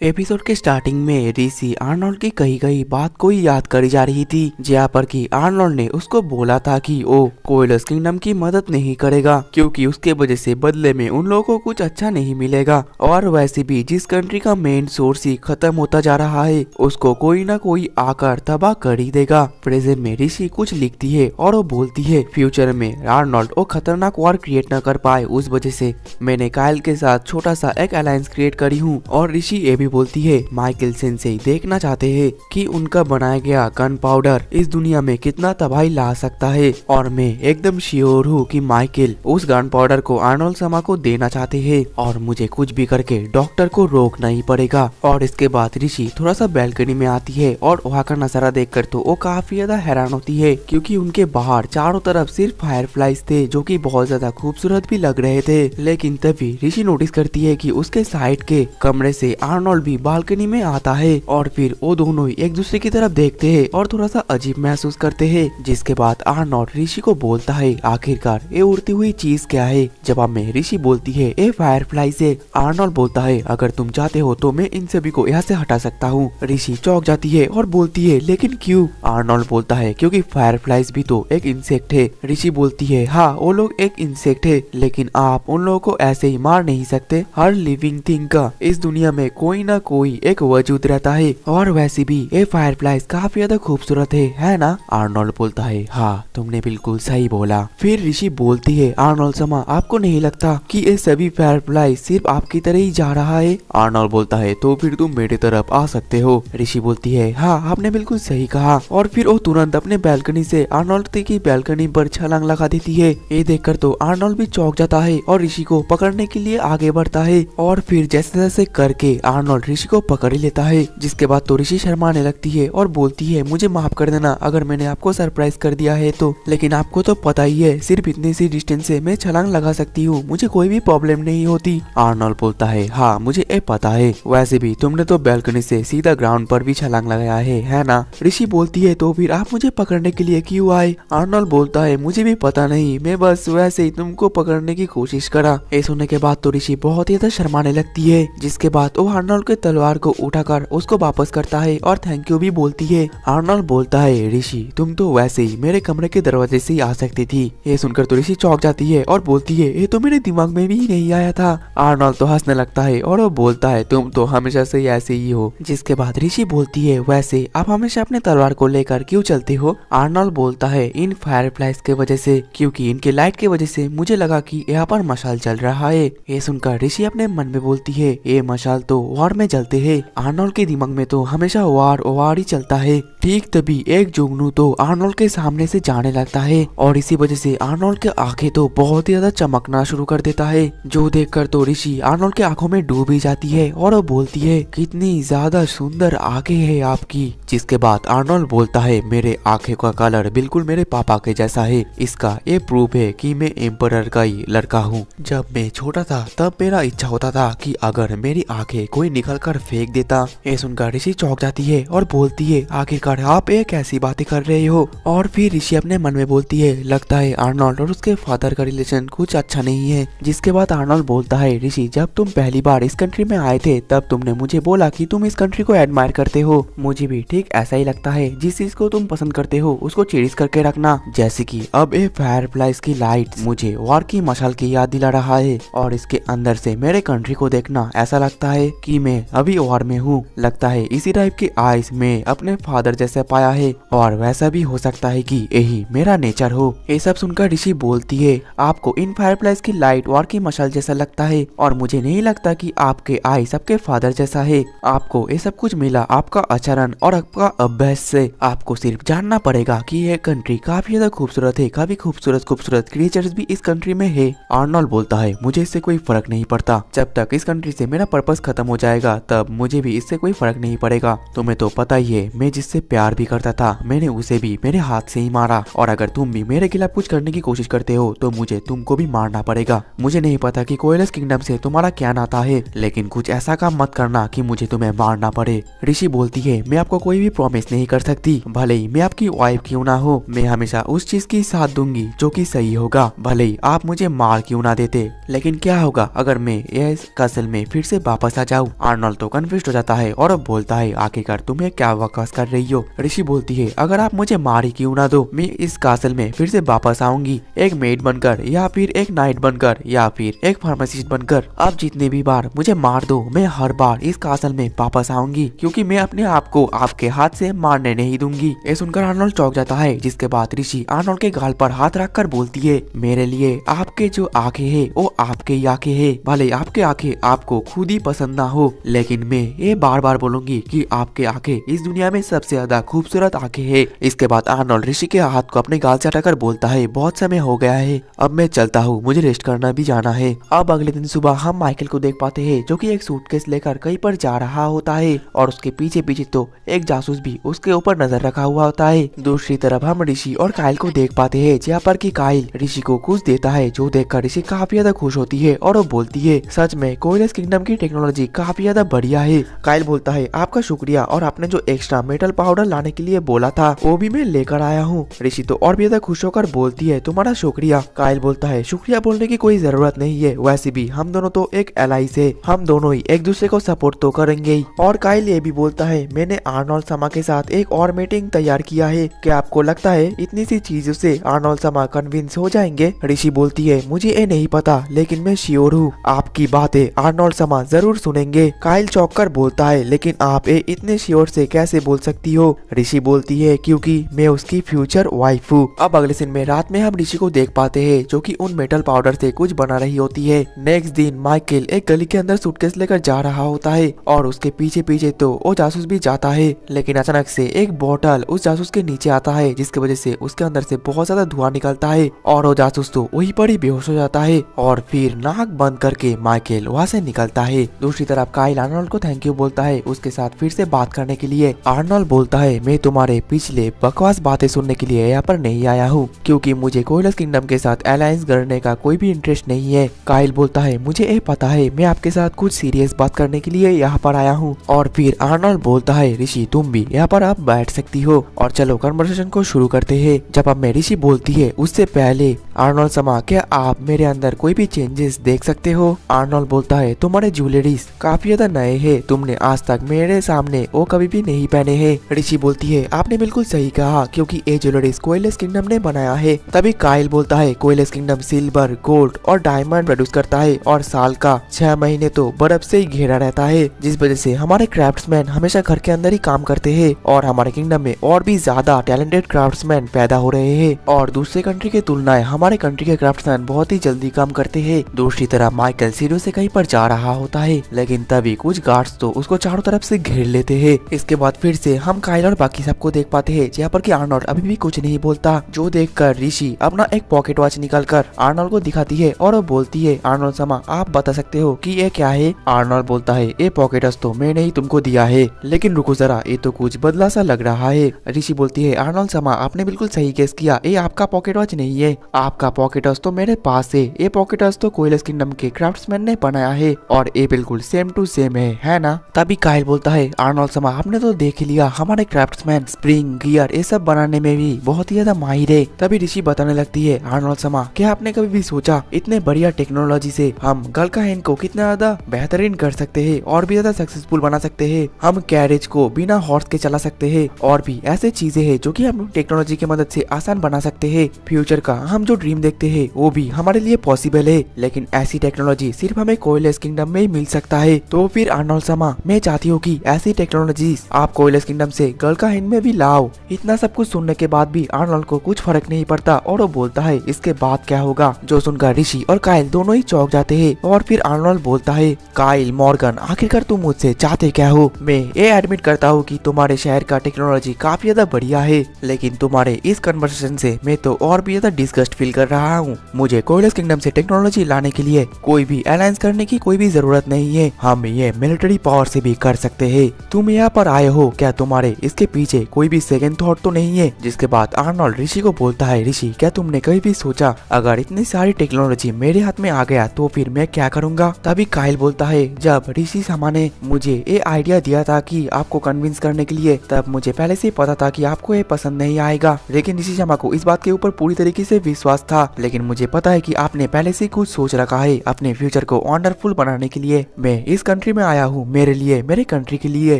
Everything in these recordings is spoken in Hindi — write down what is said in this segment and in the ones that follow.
एपिसोड के स्टार्टिंग में ऋषि आर्नोल्ड की कही गई बात को ही याद करी जा रही थी, जहाँ पर कि आर्नोल्ड ने उसको बोला था कि वो कोयलस किंगडम की मदद नहीं करेगा क्योंकि उसके वजह से बदले में उन लोगों को कुछ अच्छा नहीं मिलेगा। और वैसे भी जिस कंट्री का मेन सोर्स ही खत्म होता जा रहा है उसको कोई ना कोई आकर तबाह कर ही देगा। प्रेजेंट में ऋषि कुछ लिखती है और वो बोलती है फ्यूचर में आर्नोल्ड वो खतरनाक वॉर क्रिएट न कर पाए, उस वजह से मैंने कायल के साथ छोटा सा एक अलायंस क्रिएट करी हूँ। और ऋषि ये भी बोलती है माइकल सेंसेई देखना चाहते हैं कि उनका बनाया गया गन पाउडर इस दुनिया में कितना तबाही ला सकता है, और मैं एकदम श्योर हूँ कि माइकल उस गन पाउडर को आर्नोल्ड समा को देना चाहते हैं और मुझे कुछ भी करके डॉक्टर को रोकना ही पड़ेगा। और इसके बाद ऋषि थोड़ा सा बैल्कनी में आती है और वहाँ का नजारा देखकर तो वो काफी ज्यादा हैरान होती है क्योंकि उनके बाहर चारों तरफ सिर्फ फायरफ्लाइज थे जो कि बहुत ज्यादा खूबसूरत भी लग रहे थे। लेकिन तभी ऋषि नोटिस करती है कि उसके साइड के कमरे से आर्नोल्ड भी बालकनी में आता है और फिर वो दोनों ही एक दूसरे की तरफ देखते हैं और थोड़ा सा अजीब महसूस करते हैं। जिसके बाद आर्नोल्ड ऋषि को बोलता है आखिरकार ये उड़ती हुई चीज क्या है। जवाब में ऋषि बोलती है ये फायरफ्लाई है। आर्नोल्ड बोलता है अगर तुम चाहते हो तो मैं इन सभी को यहाँ से हटा सकता हूँ। ऋषि चौंक जाती है और बोलती है लेकिन क्यों। आर्नोल्ड बोलता है क्योंकि फायरफ्लाइज भी तो एक इंसेक्ट है। ऋषि बोलती है हाँ वो लोग एक इंसेक्ट है लेकिन आप उन लोगों को ऐसे ही मार नहीं सकते। हर लिविंग थिंग का इस दुनिया में कोई ना कोई एक वजूद रहता है और वैसे भी ये फायरफ्लाइज काफी ज्यादा खूबसूरत है ना। आर्नोल्ड बोलता है हाँ तुमने बिल्कुल सही बोला। फिर ऋषि बोलती है आर्नोल्ड समा आपको नहीं लगता कि ये सभी फायरफ्लाइज सिर्फ आपकी तरह ही जा रहा है। आर्नोल्ड बोलता है तो फिर तुम मेरी तरफ आ सकते हो। ऋषि बोलती है हाँ आपने बिल्कुल सही कहा। और फिर वो तुरंत अपने बैल्कनी से आर्नोल्ड की बैल्कनी पर छलांग लगा देती है। ये देखकर तो आर्नोल्ड भी चौंक जाता है और ऋषि को पकड़ने के लिए आगे बढ़ता है और फिर जैसे जैसे करके आर्नोल्ड ऋषि को पकड़ ही लेता है। जिसके बाद तो ऋषि शर्माने लगती है और बोलती है मुझे माफ कर देना अगर मैंने आपको सरप्राइज कर दिया है तो, लेकिन आपको तो पता ही है सिर्फ इतनी सी डिस्टेंस से मैं छलांग लगा सकती हूँ, मुझे कोई भी प्रॉब्लम नहीं होती। आर्नोल्ड बोलता है हाँ मुझे ये पता है, वैसे भी तुमने तो बैल्कनी से सीधा ग्राउंड पर भी छलांग लगाया है ना। ऋषि बोलती है तो फिर आप मुझे पकड़ने के लिए क्यों आए। आर्नोल्ड बोलता है मुझे भी पता नहीं, मैं बस वैसे ही तुमको पकड़ने की कोशिश करा। ये सुनने के बाद तो ऋषि बहुत ही ज्यादा शर्माने लगती है। जिसके बाद वो आर्नोल्ड के तलवार को उठाकर उसको वापस करता है और थैंक यू भी बोलती है। आर्नोल्ड बोलता है ऋषि तुम तो वैसे ही मेरे कमरे के दरवाजे से ही आ सकती थी। ये सुनकर तो ऋषि चौंक जाती है और बोलती है ये तो मेरे दिमाग में भी नहीं आया था। आर्नोल्ड तो हंसने लगता है और वो बोलता है तुम तो हमेशा से ऐसे ही हो। जिसके बाद ऋषि बोलती है वैसे आप हमेशा अपने तलवार को लेकर क्यों चलते हो। आर्नोल्ड बोलता है इन फायरफ्लाइज के वजह से, क्योंकि इनके लाइट के वजह से मुझे लगा कि यहाँ पर मशाल चल रहा है। ये सुनकर ऋषि अपने मन में बोलती है ये मशाल तो वॉर में जलते है। आर्नोल्ड के दिमाग में तो हमेशा वार ही चलता है। ठीक तभी एक जुगनू तो आर्नोल्ड के सामने से जाने लगता है और इसी वजह से आर्नोल्ड के आंखें तो बहुत ही ज्यादा चमकना शुरू कर देता है, जो देखकर तो ऋषि आर्नोल्ड के आंखों में डूब ही जाती है और वो बोलती है कितनी ज्यादा सुंदर आंखें हैं आपकी। जिसके बाद आर्नोल्ड बोलता है मेरे आंखें का कलर बिल्कुल मेरे पापा के जैसा है, इसका ये प्रूफ है कि मैं एम्परर का ही लड़का हूँ। जब मैं छोटा था तब मेरा इच्छा होता था कि अगर मेरी आंखें कोई निकल कर फेंक देता। ये सुनकर ऋषि चौंक जाती है और बोलती है आखिरकार आप ये कैसी बातें कर रहे हो। और फिर ऋषि अपने मन में बोलती है लगता है आर्नोल्ड और उसके फादर का रिलेशन कुछ अच्छा नहीं है। जिसके बाद आर्नोल्ड बोलता है ऋषि जब तुम पहली बार इस कंट्री में आए थे तब तुमने मुझे बोला कि तुम इस कंट्री को एडमायर करते हो, मुझे भी ठीक ऐसा ही लगता है। जिस चीज को तुम पसंद करते हो उसको चेरिश करके रखना। जैसे कि अब ये फायरफ्लाइज की लाइट मुझे वॉर की मशाल की याद दिला रहा है और इसके अंदर से मेरे कंट्री को देखना ऐसा लगता है कि मैं अभी वॉर में हूँ। लगता है इसी टाइप के आइज में अपने फादर जैसे पाया है और वैसा भी हो सकता है कि यही मेरा नेचर हो। ये सब सुनकर ऋषि बोलती है आपको इन फायरफ्लाइज की लाइट वॉर की मशाल जैसा लगता है और मुझे नहीं लगता कि आपके आई सबके फादर जैसा है। आपको ये सब कुछ मिला आपका आचरण और आपका अभ्यास से। आपको सिर्फ जानना पड़ेगा कि यह कंट्री काफी ज्यादा खूबसूरत है, काफी खूबसूरत क्रिएचर्स भी इस कंट्री में है। आर्नोल्ड बोलता है मुझे इससे कोई फर्क नहीं पड़ता, जब तक इस कंट्री से मेरा पर्पस खत्म हो जाएगा तब मुझे भी इससे कोई फर्क नहीं पड़ेगा। तुम्हें तो पता ही है मैं जिससे प्यार भी करता था मैंने उसे भी मेरे हाथ से ही मारा, और अगर तुम भी मेरे खिलाफ कुछ करने की कोशिश करते हो तो मुझे तुमको भी मारना पड़ेगा। मुझे नहीं पता कि कोयलस किंगडम से तुम्हारा क्या नाता है, लेकिन कुछ ऐसा काम मत करना कि मुझे तुम्हें मारना पड़े। ऋषि बोलती है मैं आपको कोई भी प्रॉमिस नहीं कर सकती, भले ही मैं आपकी वाइफ क्यों ना हो, मैं हमेशा उस चीज की साथ दूंगी जो कि सही होगा, भले ही आप मुझे मार क्यों ना देते। लेकिन क्या होगा अगर मैं इस कसल में फिर से वापस आ जाऊँ। आर्नोल्ड तो कन्फ्यूज हो जाता है और बोलता है आखिरकार तुम्हें क्या बकवास कर रही हो। ऋषि बोलती है अगर आप मुझे मार ही क्यों ना दो, मैं इस कासल में फिर से वापस आऊंगी, एक मेड बनकर या फिर एक नाइट बनकर या फिर एक फार्मासिस्ट बनकर। आप जितने भी बार मुझे मार दो, मैं हर बार इस कासल में वापस आऊंगी, क्योंकि मैं अपने आप को आपके हाथ से मारने नहीं दूंगी। ये सुनकर आर्नोल्ड चौंक जाता है, जिसके बाद ऋषि आर्नोल्ड के गाल पर हाथ रखकर बोलती है मेरे लिए आपके जो आंखें हैं वो आपके ही आंखें हैं, भले आपके आंखें आपको खुद ही पसंद ना हो, लेकिन मैं ये बार बार बोलूंगी कि आपके आंखें इस दुनिया में सबसे ज्यादा खूबसूरत आंखें हैं। इसके बाद आर्नोल्ड ऋषि के हाथ को अपने गाल से हटाकर बोलता है बहुत समय हो गया है, अब मैं चलता हूँ, मुझे रेस्ट करना भी जाना है। अब अगले दिन सुबह हम माइकल को देख पाते हैं जो कि एक सूटकेस लेकर कहीं पर जा रहा होता है और उसके पीछे पीछे तो एक जासूस भी उसके ऊपर नजर रखा हुआ होता है। दूसरी तरफ हम ऋषि और काइल को देख पाते हैं जहाँ पर कि काइल ऋषि को कुछ देता है, जो देखकर ऋषि काफी ज्यादा खुश होती है और वो बोलती है सच में कोइलस किंगडम की टेक्नोलॉजी काफी ज्यादा बढ़िया है। काइल बोलता है आपका शुक्रिया, और आपने जो एक्स्ट्रा मेटल पाउडर लाने के लिए बोला था वो भी मैं लेकर आया हूँ। ऋषि तो और भी ज्यादा खुश होकर बोलती है तुम्हारा शुक्रिया। काइल बोलता है शुक्रिया बोलने की कोई जरूरत नहीं है, वैसे भी हम दोनों तो एक एलाइज है, हम दोनों ही एक दूसरे को सपोर्ट तो करेंगे ही। और काइल ये भी बोलता है मैंने आर्नोल्ड समा के साथ एक और मीटिंग तैयार किया है, क्या आपको लगता है इतनी सी चीजों से आर्नोल्ड समा कन्विंस हो जाएंगे? ऋषि बोलती है मुझे ये नहीं पता, लेकिन मैं श्योर हूँ आपकी बातें आर्नोल्ड समा जरूर सुनेंगे। काइल चौंक कर बोलता है लेकिन आप ये इतने श्योर से कैसे बोल सकती हो? ऋषि बोलती है क्योंकि मैं उसकी फ्यूचर वाइफ हूँ। अब अगले दिन में रात में हम ऋषि को देख पाते हैं जो कि उन मेटल पाउडर से कुछ बना रही होती है। नेक्स्ट दिन माइकल एक गली के अंदर सूटकेस लेकर जा रहा होता है और उसके पीछे पीछे तो वो जासूस भी जाता है, लेकिन अचानक से एक बोतल उस जासूस के नीचे आता है, जिसकी वजह से उसके अंदर से बहुत ज्यादा धुआं निकलता है और वो जासूस तो वहीं पर ही बेहोश हो जाता है और फिर नाक बंद करके माइकल वहाँ से निकलता है। दूसरी तरफ काइल आर्नोल्ड को थैंक यू बोलता है उसके साथ फिर से बात करने के लिए। आर्नोल्ड बोलता है मैं तुम्हारे पिछले बकवास बातें सुनने के लिए यहाँ पर नहीं आया हूँ, क्योंकि मुझे कोइलस किंगडम के साथ अलायंस करने का कोई भी इंटरेस्ट नहीं है। काइल बोलता है मुझे ये पता है, मैं आपके साथ कुछ सीरियस बात करने के लिए यहाँ पर आया हूँ। और फिर आर्नोल्ड बोलता है ऋषि तुम भी यहाँ पर आप बैठ सकती हो और चलो कन्वर्सेशन को शुरू करते हैं। जब अब मैं ऋषि बोलती है उससे पहले आर्नोल्ड समा क्या आप मेरे अंदर कोई भी चेंजेस देख सकते हो? आर्नोल्ड बोलता है तुम्हारे ज्वेलरीज काफी ज्यादा नए हैं, तुमने आज तक मेरे सामने वो कभी भी नहीं पहने हैं। ऋषि बोलती है आपने बिल्कुल सही कहा, क्योंकि ये ज्वेलरीज कोइलस किंगडम ने बनाया है। तभी काइल बोलता है कोइलस किंगडम सिल्वर, गोल्ड और डायमंड प्रोड्यूस करता है और साल का 6 महीने तो बर्फ से ही घेरा रहता है, जिस वजह से हमारे क्राफ्ट्समैन हमेशा घर के अंदर ही काम करते हैं और हमारे किंगडम में और भी ज्यादा टैलेंटेड क्राफ्ट्समैन पैदा हो रहे हैं और दूसरे कंट्री के तुलनाएं हमारे कंट्री के क्राफ्ट्समैन बहुत ही जल्दी काम करते हैं। दूसरी तरफ माइकल सीढ़ियों से कहीं पर जा रहा होता है, लेकिन तभी कुछ गार्ड्स तो उसको चारों तरफ से घेर लेते हैं। इसके बाद फिर से हम काइल और बाकी सबको देख पाते हैं जहाँ पर कि आर्नोल्ड अभी भी कुछ नहीं बोलता, जो देखकर ऋषि अपना एक पॉकेट वॉच निकालकर आर्नोल्ड को दिखाती है और वो बोलती है आर्नोल्ड समा आप बता सकते हो कि ये क्या है? आर्नोल्ड बोलता है ये पॉकेट वॉच तो मैंने ही तुमको दिया है, लेकिन रुको जरा ये तो कुछ बदला सा लग रहा है। ऋषि बोलती है आर्नोल्ड समा आपने बिल्कुल सही गेस किया, ये आपका पॉकेट वॉच नहीं है, आपका पॉकेट वॉच तो मेरे पास है। ये पॉकेट वॉच तो कोइलस किंगडम के क्राफ्ट्समैन ने बनाया है और ये बिल्कुल सेम टू सेम है ना? तभी काइल बोलता है आर्नोल्ड समा आपने तो देख लिया, हमारे क्राफ्ट्समैन स्प्रिंग गियर ये सब बनाने में भी बहुत ही ज्यादा माहिर है। तभी ऋषि बताने लगती है आर्नोल्ड समा क्या आपने कभी भी सोचा इतने बढ़िया टेक्नोलॉजी से हम गलका हैंड को कितना ज्यादा बेहतरीन कर सकते हैं और भी ज्यादा सक्सेसफुल बना सकते हैं। हम कैरेज को बिना हॉर्स के चला सकते हैं और भी ऐसे चीजें हैं जो कि हम टेक्नोलॉजी की मदद से आसान बना सकते हैं। फ्यूचर का हम जो ड्रीम देखते हैं वो भी हमारे लिए पॉसिबल है, लेकिन ऐसी टेक्नोलॉजी सिर्फ हमें कोइलस किंगडम में ही मिल सकता है। तो फिर आर्नोल्ड समा मैं चाहती हूँ कि ऐसी टेक्नोलॉजी आप कोइलस किंगडम से गलका हैंड में भी लाओ। इतना सब कुछ सुनने के बाद भी आर्नोल्ड को कुछ फर्क नहीं पड़ता और वो बोलता है इसके बाद क्या होगा, जो सुनकर ऋषि और काइल दोनों ही चौंक जाते हैं। और फिर आर्नोल्ड बोलता है काइल मॉर्गन आखिरकार तुम मुझसे चाहते क्या हो? मैं ये एडमिट करता हूँ कि तुम्हारे शहर का टेक्नोलॉजी काफी ज्यादा बढ़िया है, लेकिन तुम्हारे इस कन्वर्सेशन से मैं तो और भी ज्यादा डिस्गस्ट फील कर रहा हूँ। मुझे कोइलस किंगडम से टेक्नोलॉजी लाने के लिए कोई भी अलायंस करने की कोई भी जरूरत नहीं है, हम ये मिलिट्री पावर से भी कर सकते हैं। तुम यहाँ पर आए हो, क्या तुम्हारे इसके पीछे कोई भी सेकंड थॉट तो नहीं है? जिसके बाद आर्नोल्ड ऋषि को बोलता है ऋषि क्या तुमने कभी भी सोचा अगर इतनी सारी टेक्नोलॉजी मेरे हाथ में आ गया तो फिर मैं क्या करूंगा? तभी काइल बोलता है जब ऋषि शर्मा ने मुझे ये आइडिया दिया था कि आपको कन्विंस करने के लिए, तब मुझे पहले से पता था कि आपको ये पसंद नहीं आएगा, लेकिन ऋषि शर्मा को इस बात के ऊपर पूरी तरीके से विश्वास था। लेकिन मुझे पता है कि आपने पहले से कुछ सोच रखा है अपने फ्यूचर को वंडरफुल बनाने के लिए। मैं इस कंट्री में आया हूँ मेरे लिए, मेरे कंट्री के लिए,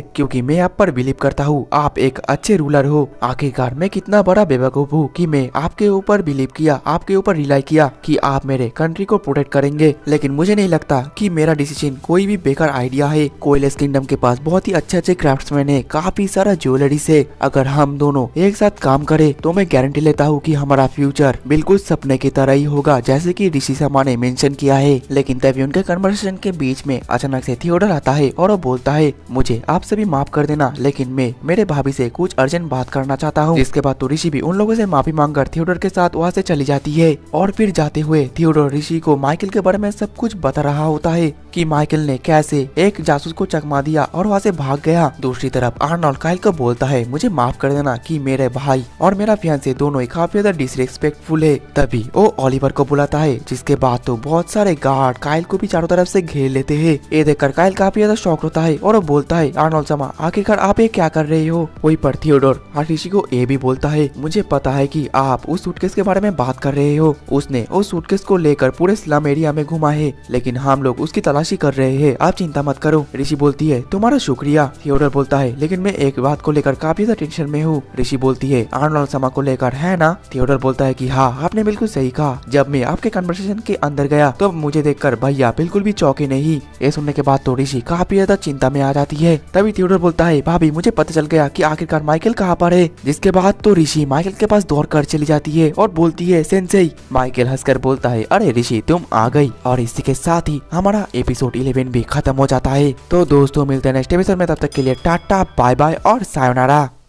क्योंकि मैं आप पर बिलीव करता हूँ। आप एक अच्छे रूलर हो। आखिरकार मैं कितना बड़ा बेवकूफ हूँ कि मैं आपके ऊपर बिलीव किया, आपके ऊपर रिलाई किया कि आप मेरे कंट्री को प्रोटेक्ट करेंगे। लेकिन मुझे नहीं लगता कि मेरा डिसीजन कोई भी बेकार आइडिया है। कोयलेस किंगडम के पास बहुत ही अच्छे अच्छे क्राफ्ट्समैन है, काफी सारा ज्वेलरीज है। अगर हम दोनों एक साथ काम करें तो मैं गारंटी लेता हूँ कि हमारा फ्यूचर बिल्कुल सपने की तरह ही होगा, जैसे कि ऋषि शर्मा ने मेंशन किया है। लेकिन तभी उनके कन्वर्सेशन के बीच में अचानक से थियोडर आता है और वो बोलता है, मुझे आप सभी माफ कर देना, लेकिन मैं मेरे भाभी से कुछ अर्जेंट बात करना चाहता हूँ। जिसके बाद तो ऋषि भी उन लोगों से माफी मांगकर थियोडर के साथ वहाँ से चली जाती है। और फिर जाते हुए थियोडर ऋषि को माइकल के बारे में सब कुछ बता रहा होता है कि माइकल ने कैसे एक जासूस को चकमा दिया और वहाँ से भाग गया। दूसरी तरफ आर्नोल्ड काइल को बोलता है, मुझे माफ कर देना कि मेरे भाई और मेरा फियांसे दोनों ही काफी ज्यादा डिसरिस्पेक्टफुल है। तभी वो ओलिवर को बुलाता है, जिसके बाद तो बहुत सारे गार्ड काइल को भी चारों तरफ से घेर लेते हैं। ये देखकर काइल काफी ज्यादा शॉक होता है और वो बोलता है, आर्नोल्ड शर्मा आखिरकार आप ये क्या कर रहे हो। वहीं पर थियोडोर ऋषि को ये भी बोलता है, मुझे पता है कि आप उस सूटकेस के बारे में बात कर रहे हो। उसने उस सूटकेस को लेकर पूरे स्लम एरिया में घुमा है, लेकिन हम लोग उसकी तलाशी कर रहे हैं, आप चिंता मत करो। ऋषि बोलती है, तुम्हारा शुक्रिया। थियोडोर बोलता है, लेकिन मैं एक बात को लेकर काफी ज्यादा टेंशन में हूँ। ऋषि बोलती है, आर्नोल्ड शर्मा को लेकर है ना। थियोडोर बोलता है कि हाँ, आपने बिल्कुल सही कहा। जब मैं आपके कन्वर्सेशन के अंदर गया तो मुझे देखकर भैया बिल्कुल भी चौंके नहीं। ये सुनने के बाद तो ऋषि काफी ज्यादा चिंता में आ जाती है। तभी थियोडोर बोलता है, भाभी मुझे पता चल गया कि आखिरकार माइकल कहाँ पर है। जिसके बाद तो ऋषि माइकल के पास दौड़ कर चली जाती है और बोलती है, सेंसेई। माइकल हंसकर बोलता है, अरे ऋषि तुम आ गई। और इसी के साथ ही हमारा एपिसोड 11 भी खत्म हो जाता है। तो दोस्तों मिलते हैं नेक्स्ट एपिसोड में, तब तक के लिए टाटा बाय बाय और सायोनारा।